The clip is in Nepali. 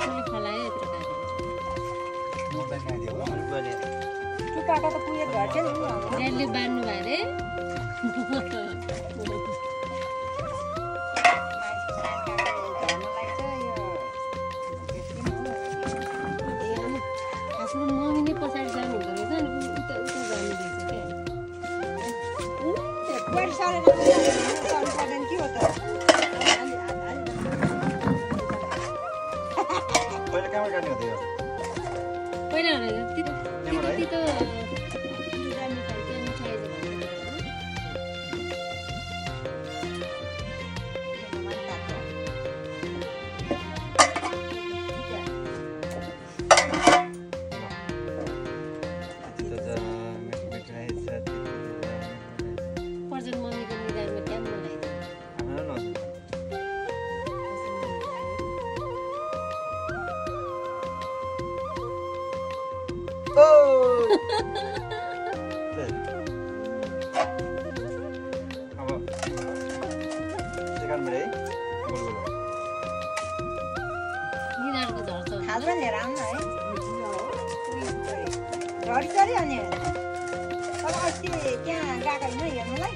कसले फलायो यत्रो काटेर काका त पुगेर घट्यो नि ड्याडले बान्नु भयो रे आफ्नो मम्मी नै पछाडि जानु हुँदो रहेछ अनि उता उता जानु रहेछ क्या बुहारी सारेर गर्नु पर्दैन के हो त पहिले कहाँबाट काट्ने हो त्यो पहिला भनेर यहाँबाट है? त्यो पर्जन मम्मीको निधारमा क्या मलाई निधारको झर्छ खाजा लिएर आउनु है झरी झरी अनि अब अस्ति त्यहाँ गएको होइन हेर्नुलाई